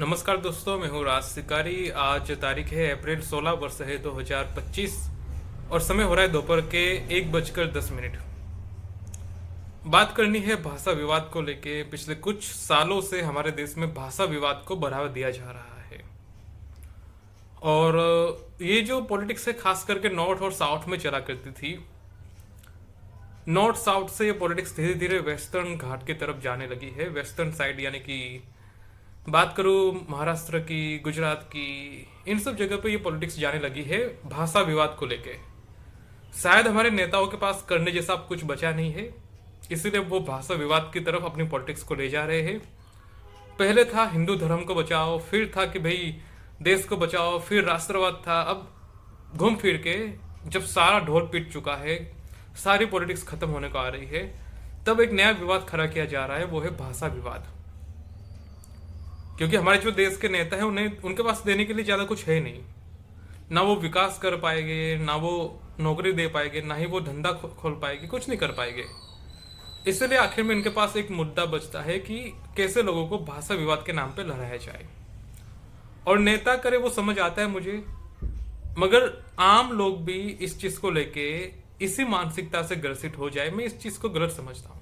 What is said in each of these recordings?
नमस्कार दोस्तों, मैं हूँ राज शिकारी। आज तारीख है अप्रैल 16, वर्ष है 2025 और समय हो रहा है दोपहर के 1:10। बात करनी है भाषा विवाद को लेके। पिछले कुछ सालों से हमारे देश में भाषा विवाद को बढ़ावा दिया जा रहा है और ये जो पॉलिटिक्स है खास करके नॉर्थ और साउथ में चला करती थी। नॉर्थ साउथ से ये पॉलिटिक्स धीरे धीरे वेस्टर्न घाट की तरफ जाने लगी है। वेस्टर्न साइड यानी कि बात करूं महाराष्ट्र की, गुजरात की, इन सब जगह पे ये पॉलिटिक्स जाने लगी है भाषा विवाद को लेके। शायद हमारे नेताओं के पास करने जैसा अब कुछ बचा नहीं है, इसीलिए वो भाषा विवाद की तरफ अपनी पॉलिटिक्स को ले जा रहे हैं। पहले था हिंदू धर्म को बचाओ, फिर था कि भाई देश को बचाओ, फिर राष्ट्रवाद था। अब घूम फिर के जब सारा ढोल पीट चुका है, सारी पॉलिटिक्स खत्म होने को आ रही है, तब एक नया विवाद खड़ा किया जा रहा है, वो है भाषा विवाद। क्योंकि हमारे जो देश के नेता हैं उन्हें उनके पास देने के लिए ज़्यादा कुछ है नहीं। ना वो विकास कर पाएंगे, ना वो नौकरी दे पाएंगे, ना ही वो धंधा खोल पाएंगे, कुछ नहीं कर पाएंगे। इसलिए आखिर में इनके पास एक मुद्दा बचता है कि कैसे लोगों को भाषा विवाद के नाम पे लड़ाया जाए। और नेता करे वो समझ आता है मुझे, मगर आम लोग भी इस चीज़ को लेके इसी मानसिकता से ग्रसित हो जाए, मैं इस चीज़ को गलत समझता हूँ।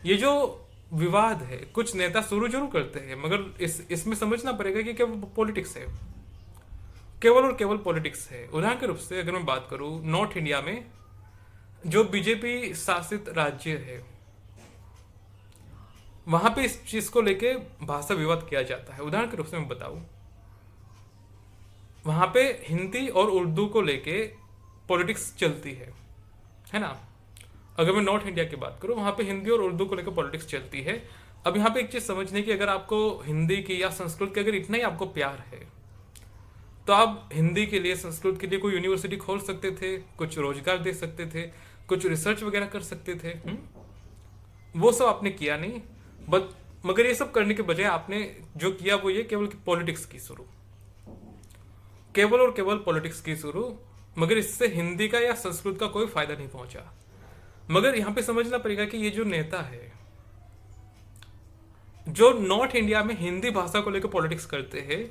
ये जो विवाद है कुछ नेता शुरू जरूर करते हैं, मगर इसमें समझना पड़ेगा कि केवल पॉलिटिक्स है, केवल और केवल पॉलिटिक्स है। उदाहरण के रूप से अगर मैं बात करूं, नॉर्थ इंडिया में जो बीजेपी शासित राज्य है वहां पे इस चीज को लेके भाषा विवाद किया जाता है। उदाहरण के रूप से मैं बताऊं, वहां पे हिंदी और उर्दू को लेके पॉलिटिक्स चलती है ना। अगर मैं नॉर्थ इंडिया की बात करूं, वहां पे हिंदी और उर्दू को लेकर पॉलिटिक्स चलती है। अब यहाँ पे एक चीज समझने की, अगर आपको हिंदी की या संस्कृत की अगर इतना ही आपको प्यार है तो आप हिंदी के लिए, संस्कृत के लिए कोई यूनिवर्सिटी खोल सकते थे, कुछ रोजगार दे सकते थे, कुछ रिसर्च वगैरह कर सकते थे। वो सब आपने किया नहीं। बट मगर ये सब करने के बजाय आपने जो किया वो ये केवल पॉलिटिक्स की शुरू, केवल और केवल पॉलिटिक्स की शुरू। मगर इससे हिंदी का या संस्कृत का कोई फायदा नहीं पहुंचा। मगर यहां पे समझना पड़ेगा कि ये जो नेता है जो नॉर्थ इंडिया में हिंदी भाषा को लेकर पॉलिटिक्स करते हैं,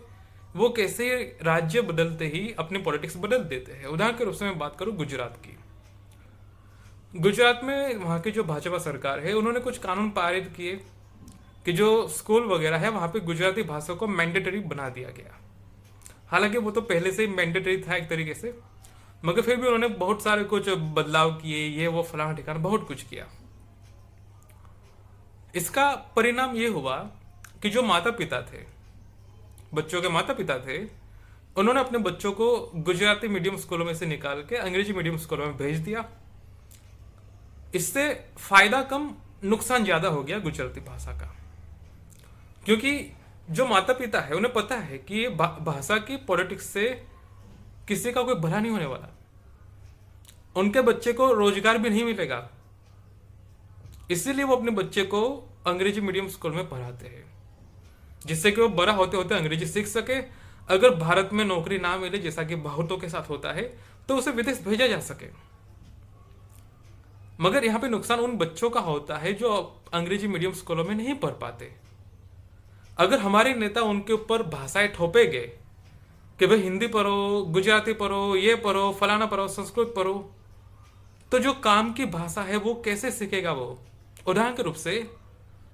वो कैसे राज्य बदलते ही अपनी पॉलिटिक्स बदल देते हैं। उदाहरण के रूप से मैं बात करूं गुजरात की। गुजरात में वहां की जो भाजपा सरकार है, उन्होंने कुछ कानून पारित किए कि जो स्कूल वगैरह है वहां पे गुजराती भाषा को मैंडेटरी बना दिया गया। हालांकि वो तो पहले से ही मैंडेटरी था एक तरीके से, मगर फिर भी उन्होंने बहुत सारे कुछ बदलाव किए, ये वो फलाना ठिकाना बहुत कुछ किया। इसका परिणाम ये हुआ कि जो माता पिता थे, बच्चों के माता पिता थे, उन्होंने अपने बच्चों को गुजराती मीडियम स्कूलों में से निकाल के अंग्रेजी मीडियम स्कूलों में भेज दिया। इससे फायदा कम, नुकसान ज्यादा हो गया गुजराती भाषा का। क्योंकि जो माता पिता है उन्हें पता है कि ये भाषा की पॉलिटिक्स से किसी का कोई भला नहीं होने वाला, उनके बच्चे को रोजगार भी नहीं मिलेगा। इसीलिए वो अपने बच्चे को अंग्रेजी मीडियम स्कूल में पढ़ाते हैं, जिससे कि वो बड़ा होते होते अंग्रेजी सीख सके। अगर भारत में नौकरी ना मिले, जैसा कि बहुतों के साथ होता है, तो उसे विदेश भेजा जा सके। मगर यहाँ पे नुकसान उन बच्चों का होता है जो अंग्रेजी मीडियम स्कूलों में नहीं पढ़ पाते। अगर हमारे नेता उनके ऊपर भाषाएं थोपेंगे कि भाई हिंदी पढ़ो, गुजराती पढ़ो, ये पढ़ो, फलाना पढ़ो, संस्कृत पढ़ो, तो जो काम की भाषा है वो कैसे सीखेगा वो। उदाहरण के रूप से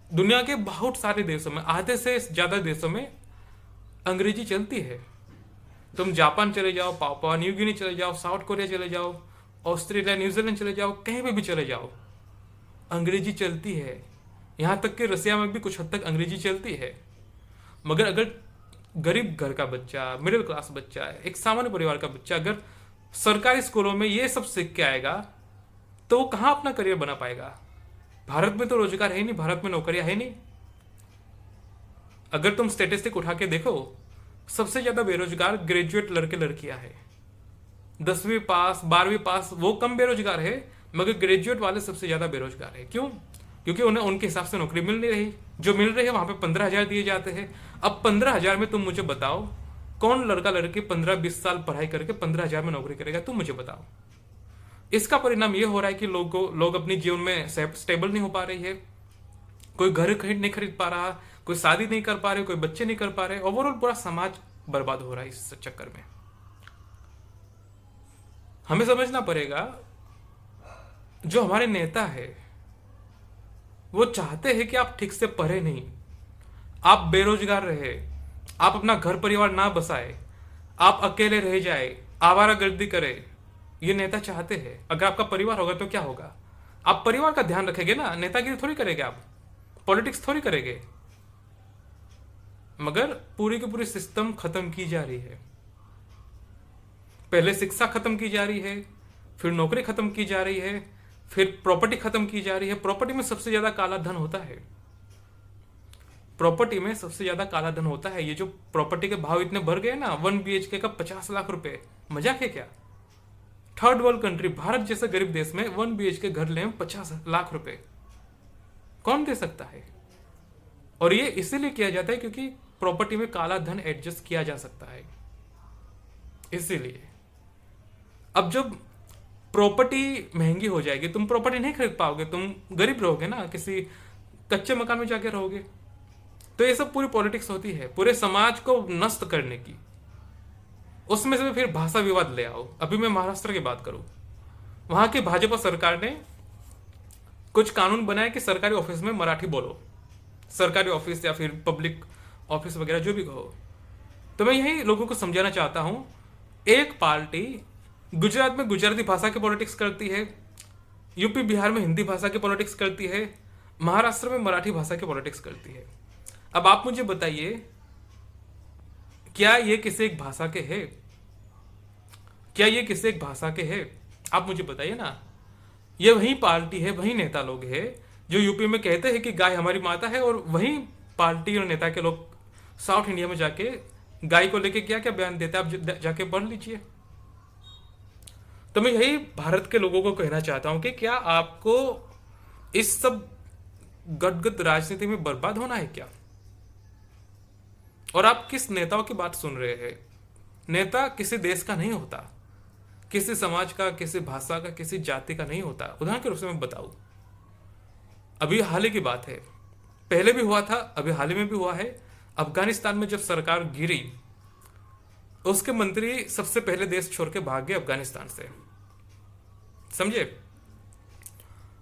दुनिया के बहुत सारे देशों में, आधे से ज्यादा देशों में अंग्रेजी चलती है। तुम जापान चले जाओ, पापुआ न्यू गिनी चले जाओ, साउथ कोरिया चले जाओ, ऑस्ट्रेलिया, न्यूजीलैंड चले जाओ, कहीं पे भी चले जाओ, अंग्रेजी चलती है। यहां तक कि रसिया में भी कुछ हद तक अंग्रेजी चलती है। मगर अगर गरीब घर का बच्चा, मिडिल क्लास बच्चा, एक सामान्य परिवार का बच्चा अगर सरकारी स्कूलों में ये सब सीख के आएगा तो वो कहां अपना करियर बना पाएगा। भारत में तो रोजगार है नहीं, भारत में नौकरियां है नहीं। अगर तुम स्टेटिस्टिक उठा के देखो, सबसे ज्यादा बेरोजगार ग्रेजुएट लड़के लड़कियां है। 10वीं पास, 12वीं पास वो कम बेरोजगार है, मगर ग्रेजुएट वाले सबसे ज्यादा बेरोजगार है। क्यों? क्योंकि उन्हें उनके हिसाब से नौकरी मिल नहीं रही। जो मिल रही है वहां पे 15,000 दिए जाते हैं। अब 15,000 में तुम मुझे बताओ, कौन लड़का लड़की 15-20 साल पढ़ाई करके 15,000 में नौकरी करेगा? तुम मुझे बताओ। इसका परिणाम ये हो रहा है कि लोग अपनी जीवन में स्टेबल नहीं हो पा रही है। कोई घर नहीं खरीद पा रहा, कोई शादी नहीं कर पा रहे, कोई बच्चे नहीं कर पा रहे, ओवरऑल पूरा समाज बर्बाद हो रहा है इस चक्कर में। हमें समझना पड़ेगा, जो हमारे नेता है वो चाहते हैं कि आप ठीक से पढ़े नहीं, आप बेरोजगार रहे, आप अपना घर परिवार ना बसाए, आप अकेले रह जाए, आवारागर्दी करे। ये नेता चाहते हैं। अगर आपका परिवार होगा तो क्या होगा? आप परिवार का ध्यान रखेंगे ना, नेतागिरी थोड़ी करेंगे, आप पॉलिटिक्स थोड़ी करेंगे। मगर पूरी की पूरी सिस्टम खत्म की जा रही है। पहले शिक्षा खत्म की जा रही है, फिर नौकरी खत्म की जा रही है, फिर प्रॉपर्टी खत्म की जा रही है। प्रॉपर्टी में सबसे ज्यादा काला धन होता है। प्रॉपर्टी में सबसे ज्यादा काला धन होता है। ये जो प्रॉपर्टी के भाव इतने बढ़ गए ना, 1 BHK का 50 लाख रुपए, मजाक है क्या? थर्ड वर्ल्ड कंट्री भारत जैसे गरीब देश में 1 BHK घर ले 50 लाख रुपए कौन दे सकता है? और ये इसीलिए किया जाता है क्योंकि प्रॉपर्टी में काला धन एडजस्ट किया जा सकता है, इसीलिए। अब जब प्रॉपर्टी महंगी हो जाएगी, तुम प्रॉपर्टी नहीं खरीद पाओगे, तुम गरीब रहोगे ना, किसी कच्चे मकान में जाके रहोगे। तो ये सब पूरी पॉलिटिक्स होती है, पूरे समाज को नष्ट करने की। उसमें से फिर भाषा विवाद ले आओ। अभी मैं महाराष्ट्र की बात करूं, वहां की भाजपा सरकार ने कुछ कानून बनाए कि सरकारी ऑफिस में मराठी बोलो, सरकारी ऑफिस या फिर पब्लिक ऑफिस वगैरह जो भी कहो। तो मैं यही लोगों को समझाना चाहता हूं, एक पार्टी गुजरात में गुजराती भाषा की पॉलिटिक्स करती है, यूपी बिहार में हिंदी भाषा की पॉलिटिक्स करती है, महाराष्ट्र में मराठी भाषा की पॉलिटिक्स करती है। अब आप मुझे बताइए, क्या ये किसी एक भाषा के है? क्या ये किसी एक भाषा के है? आप मुझे बताइए ना। ये वही पार्टी है, वही नेता लोग हैं जो यूपी में कहते हैं कि गाय हमारी माता है, और वही पार्टी और नेता के लोग साउथ इंडिया में जाके गाय को लेके क्या क्या बयान देते हैं, आप जाके पढ़ लीजिए। तो मैं यही भारत के लोगों को कहना चाहता हूं कि क्या आपको इस सब गदगद राजनीति में बर्बाद होना है क्या? और आप किस नेताओं की बात सुन रहे हैं? नेता किसी देश का नहीं होता, किसी समाज का, किसी भाषा का, किसी जाति का नहीं होता। उदाहरण के रूप से मैं बताऊं, अभी हाल ही की बात है, पहले भी हुआ था, अभी हाल ही में भी हुआ है। अफगानिस्तान में जब सरकार गिरी, उसके मंत्री सबसे पहले देश छोड़ के भाग गए अफगानिस्तान से, समझे?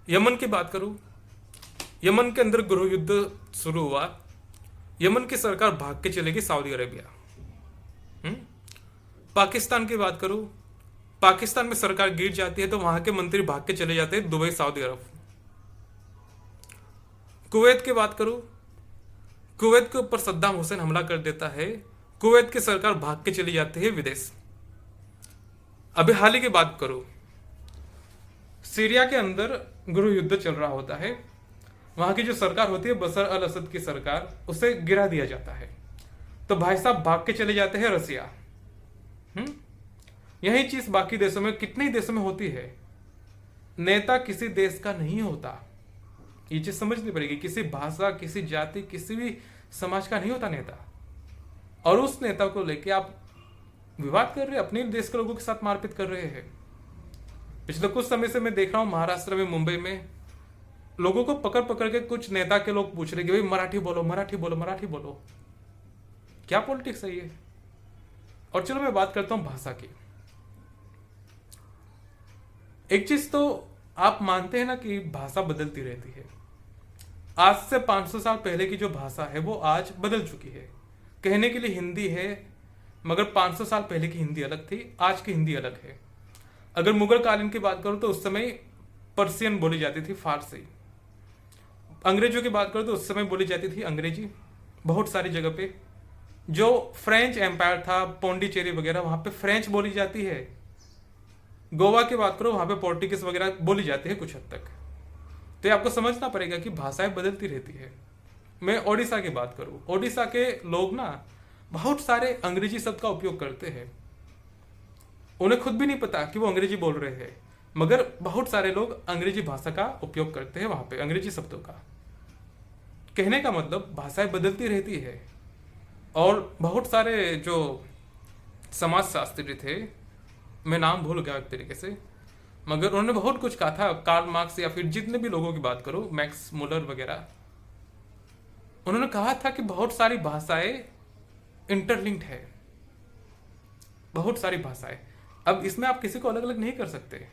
यमन की बात करूं, यमन के अंदर गृह युद्ध शुरू हुआ, यमन की सरकार भाग के चलेगी सऊदी अरेबिया। पाकिस्तान की बात करूं, पाकिस्तान में सरकार गिर जाती है तो वहां के मंत्री भाग के चले जाते हैं दुबई, सऊदी अरब। कुवैत की बात करूं, कुवैत के ऊपर सद्दाम हुसैन हमला कर देता है, कुवैत की सरकार भाग के चली जाती है विदेश। अभी हाल ही की बात करूं, सीरिया के अंदर गृह युद्ध चल रहा होता है, वहां की जो सरकार होती है बशर अल असद की सरकार, उसे गिरा दिया जाता है, तो भाई साहब भाग के चले जाते हैं रसिया। यही चीज बाकी देशों में, कितने ही देशों में होती है। नेता किसी देश का नहीं होता, ये चीज समझनी पड़ेगी। किसी भाषा, किसी जाति, किसी भी समाज का नहीं होता नेता। और उस नेता को लेके आप विवाद कर रहे हैं, अपने देश के लोगों के साथ मारपीट कर रहे हैं। पिछले कुछ समय से मैं देख रहा हूं महाराष्ट्र में, मुंबई में लोगों को पकड़ पकड़ के कुछ नेता के लोग पूछ रहे कि भाई मराठी बोलो, मराठी बोलो, मराठी बोलो। क्या पॉलिटिक्स है ये? और चलो मैं बात करता हूं भाषा की। एक चीज तो आप मानते हैं ना कि भाषा बदलती रहती है। आज से 500 साल पहले की जो भाषा है वो आज बदल चुकी है। कहने के लिए हिंदी है, मगर 500 साल पहले की हिंदी अलग थी, आज की हिंदी अलग है। अगर मुगल कालीन की बात करूं तो उस समय पर्शियन बोली जाती थी, फारसी। अंग्रेजों की बात करूं तो उस समय बोली जाती थी अंग्रेजी, बहुत सारी जगह पे। जो फ्रेंच एम्पायर था, पौंडीचेरी वगैरह, वहां पे फ्रेंच बोली जाती है। गोवा की बात करो, वहां पे पोर्टुगीज वगैरह बोली जाती है कुछ हद तक। तो ये आपको समझना पड़ेगा कि भाषाएं बदलती रहती है। मैं ओडिशा की बात करूं, ओडिशा के लोग ना बहुत सारे अंग्रेजी शब्द का उपयोग करते हैं, उन्हें खुद भी नहीं पता कि वो अंग्रेजी बोल रहे हैं, मगर बहुत सारे लोग अंग्रेजी भाषा का उपयोग करते हैं वहां पे, अंग्रेजी शब्दों का। कहने का मतलब भाषाएं बदलती रहती है। और बहुत सारे जो समाजशास्त्री थे, मैं नाम भूल गया एक तरीके से, मगर उन्होंने बहुत कुछ कहा था। कार्ल मार्क्स या फिर जितने भी लोगों की बात करो, मैक्स मुलर वगैरह, उन्होंने कहा था कि बहुत सारी भाषाएं इंटरलिंक्ड है, बहुत सारी भाषाएं। अब इसमें आप किसी को अलग अलग नहीं कर सकते।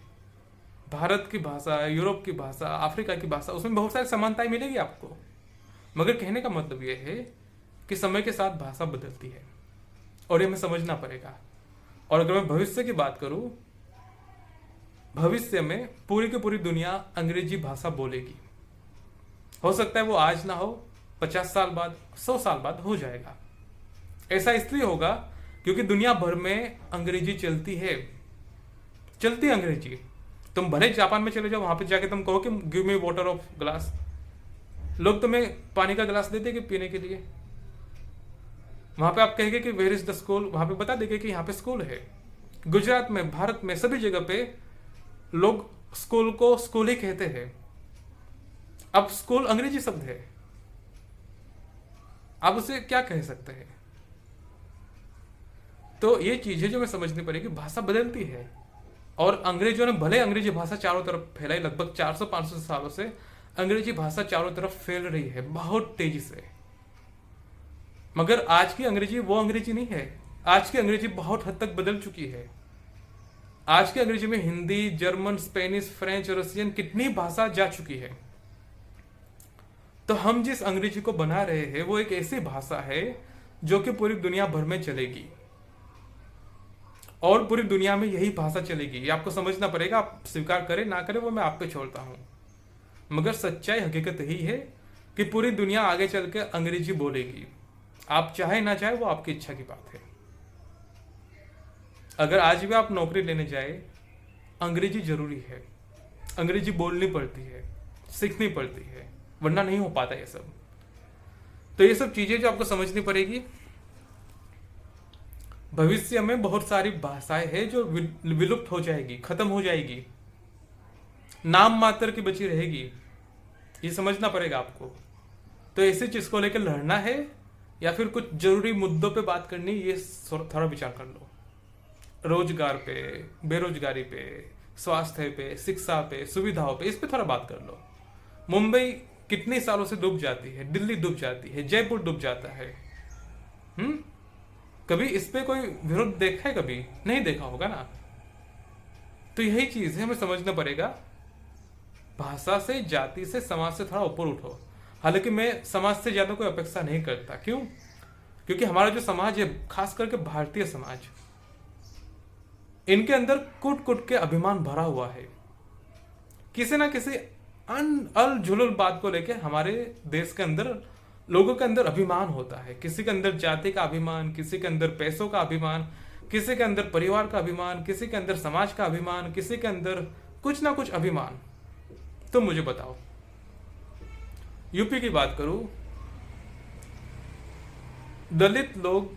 भारत की भाषा, यूरोप की भाषा, अफ्रीका की भाषा, उसमें बहुत सारी समानताएं मिलेगी आपको। मगर कहने का मतलब यह है कि समय के साथ भाषा बदलती है और ये हमें समझना पड़ेगा। और अगर मैं भविष्य की बात करूं, भविष्य में पूरी की पूरी दुनिया अंग्रेजी भाषा बोलेगी। हो सकता है वो आज ना हो, 50 साल बाद, 100 साल बाद हो जाएगा। ऐसा इसलिए होगा क्योंकि दुनिया भर में अंग्रेजी चलती है, चलती है अंग्रेजी। तुम भले जापान में चले जाओ, वहां पे जाके तुम कहो कि give me water of glass, लोग तुम्हें पानी का गिलास देते कि पीने के लिए। वहां पे आप कहेंगे कि वेयर इज द स्कूल, वहां पे बता देंगे कि यहाँ पे स्कूल है। गुजरात में, भारत में, सभी जगह पे लोग स्कूल को स्कूल ही कहते हैं। अब स्कूल अंग्रेजी शब्द है, आप उसे क्या कह सकते हैं? तो ये चीजें जो हमें समझनी पड़ेगी, भाषा बदलती है। और अंग्रेजों ने भले अंग्रेजी भाषा चारों तरफ फैलाई, लगभग 400-500 सालों से अंग्रेजी भाषा चारों तरफ फैल रही है बहुत तेजी से। मगर आज की अंग्रेजी वो अंग्रेजी नहीं है। आज की अंग्रेजी बहुत हद तक बदल चुकी है। आज की अंग्रेजी में Hindi, German, Spanish, French, Russian, कितनी भाषा जा चुकी है। तो हम जिस अंग्रेजी को बना रहे हैं वो एक ऐसी भाषा है जो कि पूरी दुनिया भर में चलेगी और पूरी दुनिया में यही भाषा चलेगी। ये आपको समझना पड़ेगा। आप स्वीकार करें ना करें वो मैं आप पे छोड़ता हूं, मगर सच्चाई हकीकत यही है कि पूरी दुनिया आगे चल के अंग्रेजी बोलेगी। आप चाहे ना चाहे वो आपकी इच्छा की बात है। अगर आज भी आप नौकरी लेने जाए, अंग्रेजी जरूरी है, अंग्रेजी बोलनी पड़ती है, सीखनी पड़ती है, वरना नहीं हो पाता ये सब। तो ये सब चीजें जो आपको समझनी पड़ेगी। भविष्य में बहुत सारी भाषाएं हैं जो विलुप्त हो जाएगी, खत्म हो जाएगी, नाम मात्र की बची रहेगी। ये समझना पड़ेगा आपको। तो ऐसी चीज को लेकर लड़ना है या फिर कुछ जरूरी मुद्दों पे बात करनी, ये थोड़ा विचार कर लो। रोजगार पे, बेरोजगारी पे, स्वास्थ्य पे, शिक्षा पे, सुविधाओं पे, इस पे थोड़ा बात कर लो। मुंबई कितने सालों से डूब जाती है, दिल्ली डूब जाती है, जयपुर डूब जाता है। कभी इस पे कोई विरोध देखा है? कभी नहीं देखा होगा ना। तो यही चीज है, हमें समझना पड़ेगा। भाषा से, जाति से, समाज से थोड़ा ऊपर उठो। हालांकि मैं समाज से ज्यादा कोई अपेक्षा नहीं करता। क्यों? क्योंकि हमारा जो समाज है, खास करके भारतीय समाज, इनके अंदर कूट कूट के अभिमान भरा हुआ है। किसी ना किसी अल झुलुल बात को लेके हमारे देश के अंदर, लोगों के अंदर अभिमान होता है। किसी के अंदर जाति का अभिमान, किसी के अंदर पैसों का अभिमान, किसी के अंदर परिवार का अभिमान, किसी के अंदर समाज का अभिमान, किसी के अंदर कुछ ना कुछ अभिमान। तुम मुझे बताओ, यूपी की बात करूं, दलित लोग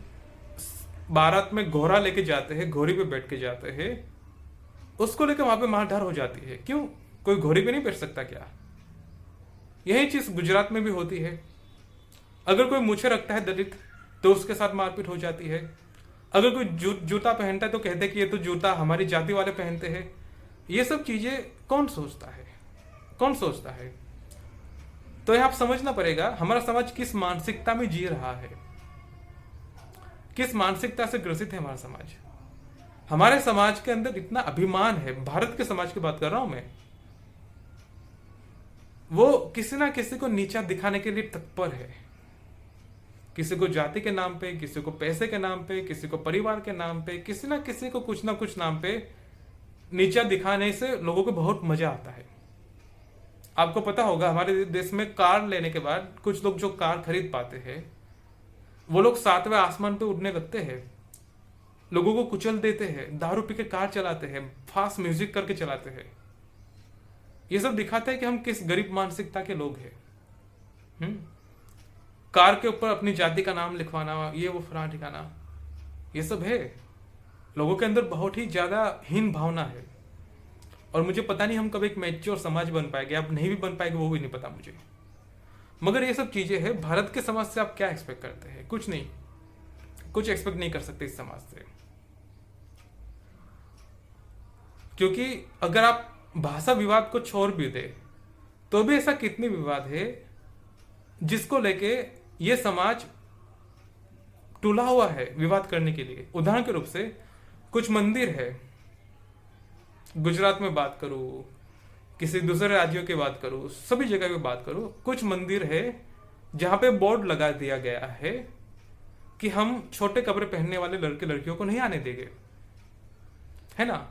बारात में घोड़ा लेके जाते हैं, घोड़ी पे बैठ के जाते हैं, उसको लेकर वहां पे मारधार हो जाती है। क्यों? कोई घोड़ी पे नहीं बैठ सकता क्या? यही चीज गुजरात में भी होती है। अगर कोई मूछे रखता है दलित तो उसके साथ मारपीट हो जाती है। अगर कोई जूता पहनता है तो कहते हैं कि ये तो जूता हमारी जाति वाले पहनते हैं। ये सब चीजें कौन सोचता है? कौन सोचता है? तो यह आप समझना पड़ेगा हमारा समाज किस मानसिकता में जी रहा है, किस मानसिकता से ग्रसित है हमारा समाज। हमारे समाज के अंदर इतना अभिमान है, भारत के समाज की बात कर रहा हूं मैं, वो किसी ना किसी को नीचा दिखाने के लिए तत्पर है। किसी को जाति के नाम पे, किसी को पैसे के नाम पे, किसी को परिवार के नाम पे, किसी ना किसी को कुछ ना कुछ नाम पे नीचा दिखाने से लोगों को बहुत मजा आता है। आपको पता होगा हमारे देश में कार लेने के बाद कुछ लोग जो कार खरीद पाते हैं वो लोग 7वें आसमान पे उड़ने लगते हैं, लोगों को कुचल देते हैं, दारू पी के कार चलाते हैं, फास्ट म्यूजिक करके चलाते हैं। ये सब दिखाता है कि हम किस गरीब मानसिकता के लोग हैं। कार के ऊपर अपनी जाति का नाम लिखवाना, ये वो फलाना ठिकाना, ये सब है। लोगों के अंदर बहुत ही ज्यादा हीन भावना है और मुझे पता नहीं हम कब एक मैच्योर समाज बन पाएंगे। अब नहीं भी बन पाएंगे वो भी नहीं पता मुझे। मगर ये सब चीजें हैं। भारत के समाज से आप क्या एक्सपेक्ट करते हैं? कुछ नहीं, कुछ एक्सपेक्ट नहीं कर सकते इस समाज से। क्योंकि अगर आप भाषा विवाद को छोड़ भी दे तो भी ऐसा कितने विवाद है जिसको लेके ये समाज टूला हुआ है विवाद करने के लिए। उदाहरण के रूप से कुछ मंदिर है, गुजरात में बात करूं, किसी दूसरे राज्यों की बात करूं, सभी जगह की बात करूं, कुछ मंदिर है जहां पे बोर्ड लगा दिया गया है कि हम छोटे कपड़े पहनने वाले लड़के लड़कियों को नहीं आने देंगे, है ना।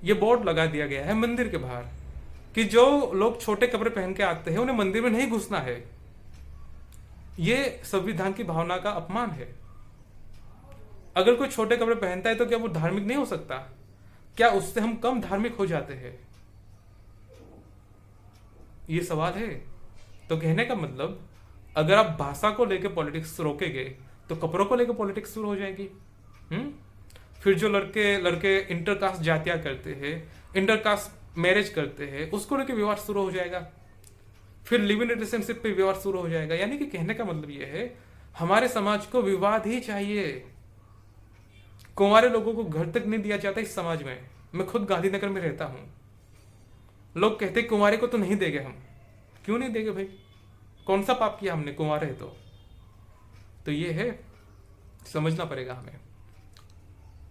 ये बोर्ड लगा दिया गया है मंदिर के बाहर कि जो लोग छोटे कपड़े पहन के आते हैं उन्हें मंदिर में नहीं घुसना है। ये संविधान की भावना का अपमान है। अगर कोई छोटे कपड़े पहनता है तो क्या वो धार्मिक नहीं हो सकता? क्या उससे हम कम धार्मिक हो जाते हैं? ये सवाल है। तो कहने का मतलब, अगर आप भाषा को लेकर पॉलिटिक्स रोकेंगे तो कपड़ों को लेकर पॉलिटिक्स शुरू हो जाएगी। फिर जो लड़के लड़के इंटरकास्ट जातियां करते हैं, इंटरकास्ट मैरिज करते हैं, उसको लेकर विवाद शुरू हो जाएगा। फिर लिव इन रिलेशनशिप पे विवाद शुरू हो जाएगा। यानी कि कहने का मतलब यह है, हमारे समाज को विवाद ही चाहिए। कुंवारे लोगों को घर तक नहीं दिया जाता इस समाज में। मैं खुद गांधीनगर में रहता हूं। लोग कहते कुंवारे को तो नहीं देंगे हम। क्यों नहीं देंगे भाई? कौन सा पाप किया हमने कुंवारे? तो ये है, समझना पड़ेगा हमें।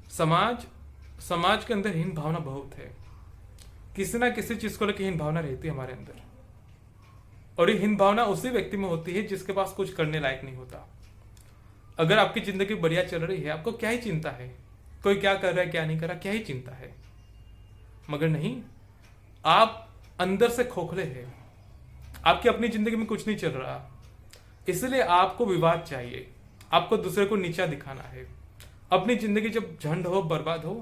समाज के अंदर हीन भावना बहुत है। किसी ना किसी चीज को लेकर हीन भावना रहती है हमारे अंदर। और ये हीन भावना उसी व्यक्ति में होती है जिसके पास कुछ करने लायक नहीं होता। अगर आपकी जिंदगी बढ़िया चल रही है, आपको क्या ही चिंता है कोई क्या कर रहा है क्या नहीं कर रहा, क्या ही चिंता है। मगर नहीं, आप अंदर से खोखले हैं, आपकी अपनी जिंदगी में कुछ नहीं चल रहा, इसलिए आपको विवाद चाहिए, आपको दूसरे को नीचा दिखाना है। अपनी जिंदगी जब झंड हो, बर्बाद हो,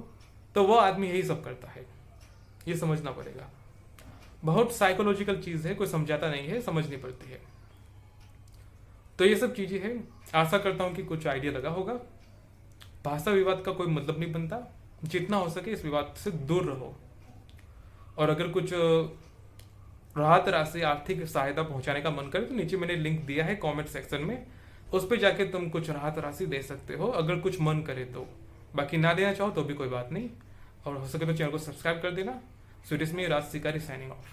तो वो आदमी यही सब करता है। ये समझना पड़ेगा। बहुत साइकोलॉजिकल चीज है, कोई समझाता नहीं है, समझनी पड़ती है। तो ये सब चीजें हैं। आशा करता हूं कि कुछ आइडिया लगा होगा। भाषा विवाद का कोई मतलब नहीं बनता। जितना हो सके इस विवाद से दूर रहो। और अगर कुछ राहत राशि, आर्थिक सहायता पहुंचाने का मन करे तो नीचे मैंने लिंक दिया है कमेंट सेक्शन में, उस पर जाके तुम कुछ राहत राशि दे सकते हो अगर कुछ मन करे तो। बाकी ना देना चाहो तो भी कोई बात नहीं। और हो सके तो चैनल को सब्सक्राइब कर देना। सो इट इज मी राज शिकारी साइनिंग ऑफ।